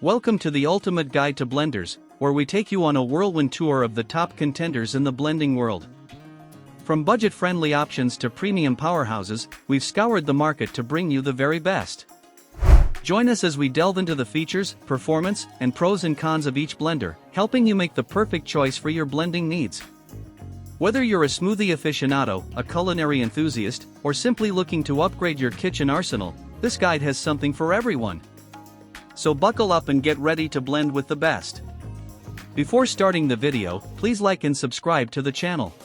Welcome to the ultimate guide to blenders, where we take you on a whirlwind tour of the top contenders in the blending world. From budget-friendly options to premium powerhouses, we've scoured the market to bring you the very best. Join us as we delve into the features, performance, and pros and cons of each blender, helping you make the perfect choice for your blending needs. Whether you're a smoothie aficionado, a culinary enthusiast, or simply looking to upgrade your kitchen arsenal, this guide has something for everyone. So buckle up and get ready to blend with the best. Before starting the video, please like and subscribe to the channel.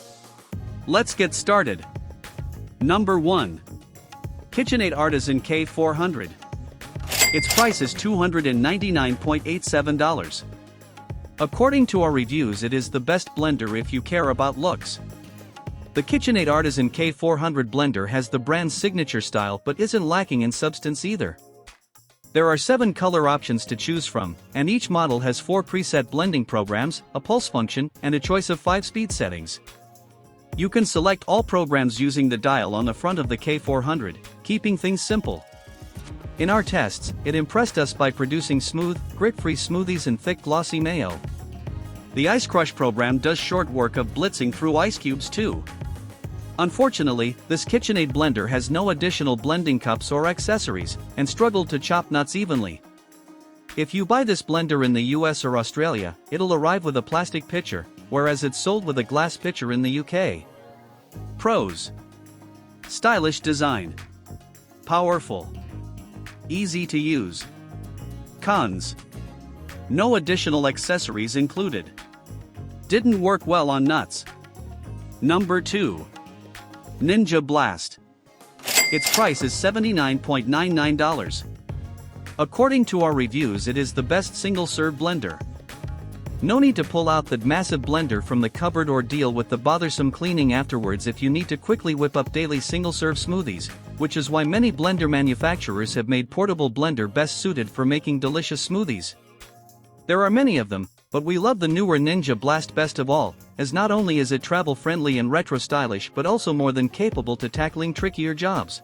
Let's get started. Number 1. KitchenAid Artisan K400. Its price is $299.87. According to our reviews, it is the best blender if you care about looks. The KitchenAid Artisan K400 blender has the brand's signature style but isn't lacking in substance either. There are 7 color options to choose from, and each model has 4 preset blending programs, a pulse function, and a choice of 5 speed settings. You can select all programs using the dial on the front of the K400, keeping things simple. In our tests, it impressed us by producing smooth, grit-free smoothies and thick glossy mayo. The Ice Crush program does short work of blitzing through ice cubes too. Unfortunately, this KitchenAid blender has no additional blending cups or accessories, and struggled to chop nuts evenly. If you buy this blender in the US or Australia, it'll arrive with a plastic pitcher, whereas it's sold with a glass pitcher in the UK. Pros: stylish design, powerful, easy to use. Cons: no additional accessories included. Didn't work well on nuts. Number 2. Ninja Blast. Its price is $79.99. According to our reviews, it is the best single-serve blender. No need to pull out that massive blender from the cupboard or deal with the bothersome cleaning afterwards if you need to quickly whip up daily single-serve smoothies, which is why many blender manufacturers have made portable blender best suited for making delicious smoothies. There are many of them, but we love the newer Ninja Blast best of all, as not only is it travel-friendly and retro-stylish but also more than capable to tackling trickier jobs.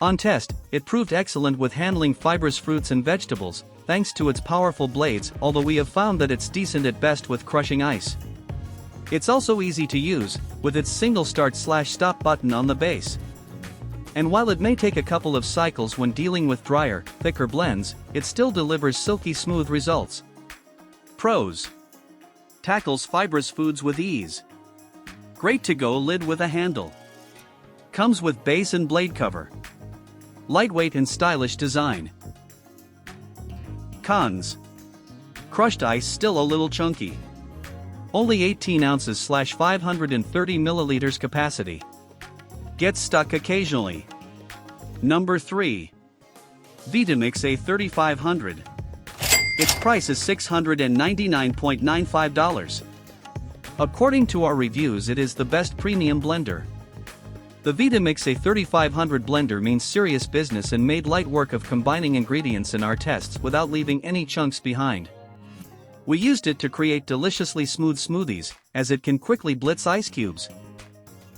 On test, it proved excellent with handling fibrous fruits and vegetables, thanks to its powerful blades, although we have found that it's decent at best with crushing ice. It's also easy to use, with its single start/stop button on the base. And while it may take a couple of cycles when dealing with drier, thicker blends, it still delivers silky smooth results. Pros: tackles fibrous foods with ease. Great to-go lid with a handle. Comes with base and blade cover. Lightweight and stylish design. Cons: crushed ice still a little chunky. Only 18 ounces/530 milliliters capacity. Gets stuck occasionally. Number 3. Vitamix A3500. Its price is $699.95. According to our reviews, it is the best premium blender. The Vitamix A3500 blender means serious business and made light work of combining ingredients in our tests without leaving any chunks behind. We used it to create deliciously smooth smoothies, as it can quickly blitz ice cubes.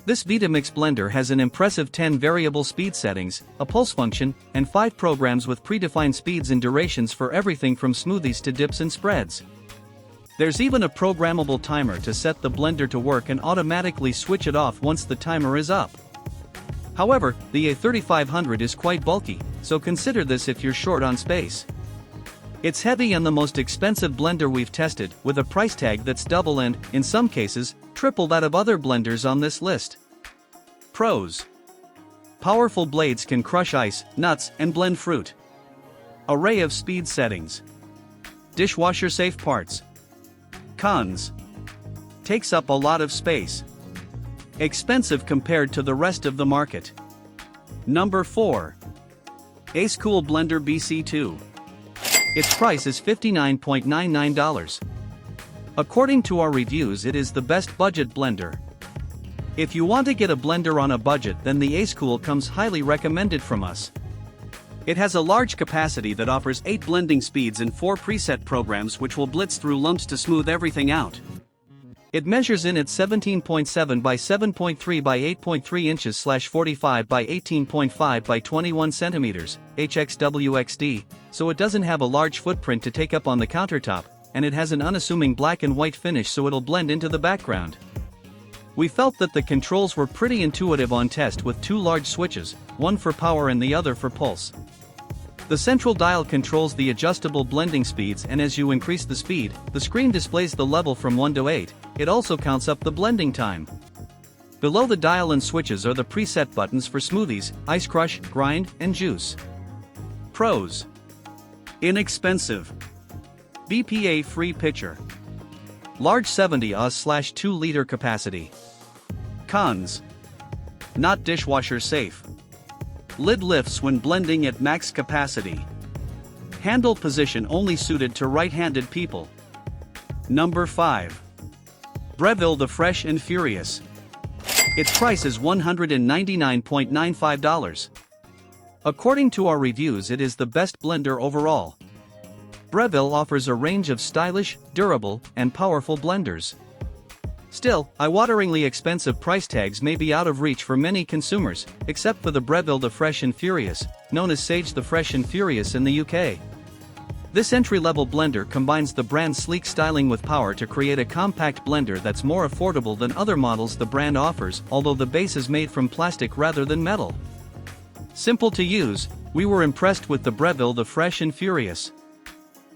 This Vitamix blender has an impressive 10 variable speed settings, a pulse function, and 5 programs with predefined speeds and durations for everything from smoothies to dips and spreads. There's even a programmable timer to set the blender to work and automatically switch it off once the timer is up. However, the A3500 is quite bulky, so consider this if you're short on space. It's heavy and the most expensive blender we've tested, with a price tag that's double and, in some cases, triple that of other blenders on this list. Pros: powerful blades can crush ice, nuts, and blend fruit. Array of speed settings. Dishwasher-safe parts. Cons: takes up a lot of space. Expensive compared to the rest of the market. Number 4. Acekool Blender BC2. Its price is $59.99. According to our reviews, it is the best budget blender. If you want to get a blender on a budget, then the Acekool comes highly recommended from us. It has a large capacity that offers 8 blending speeds and 4 preset programs which will blitz through lumps to smooth everything out. It measures in at 17.7 by 7.3 by 8.3 inches / 45 by 18.5 by 21 centimeters, HXWXD, so it doesn't have a large footprint to take up on the countertop, and it has an unassuming black and white finish so it'll blend into the background. We felt that the controls were pretty intuitive on test with two large switches, one for power and the other for pulse. The central dial controls the adjustable blending speeds, and as you increase the speed, the screen displays the level from 1 to 8, it also counts up the blending time. Below the dial and switches are the preset buttons for smoothies, ice crush, grind, and juice. Pros: inexpensive, BPA-free pitcher, large 70 oz/2 liter capacity. Cons: not dishwasher safe. Lid lifts when blending at max capacity. Handle position only suited to right-handed people. Number 5. Breville the Fresh and Furious. Its price is $199.95. According to our reviews, it is the best blender overall. Breville offers a range of stylish, durable, and powerful blenders. Still, eye-wateringly expensive price tags may be out of reach for many consumers, except for the Breville the Fresh and Furious, known as Sage the Fresh and Furious in the UK. This entry-level blender combines the brand's sleek styling with power to create a compact blender that's more affordable than other models the brand offers, although the base is made from plastic rather than metal. Simple to use, we were impressed with the Breville the Fresh and Furious.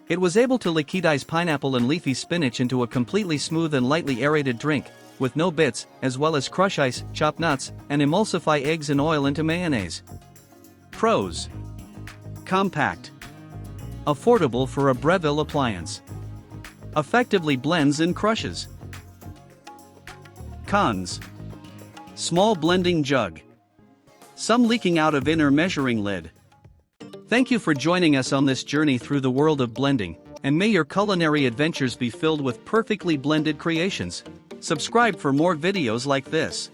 It was able to liquidize pineapple and leafy spinach into a completely smooth and lightly aerated drink, with no bits, as well as crush ice, chop nuts, and emulsify eggs and oil into mayonnaise. Pros: compact, affordable for a Breville appliance, effectively blends and crushes. Cons: small blending jug, some leaking out of inner measuring lid. Thank you for joining us on this journey through the world of blending, and may your culinary adventures be filled with perfectly blended creations. Subscribe for more videos like this.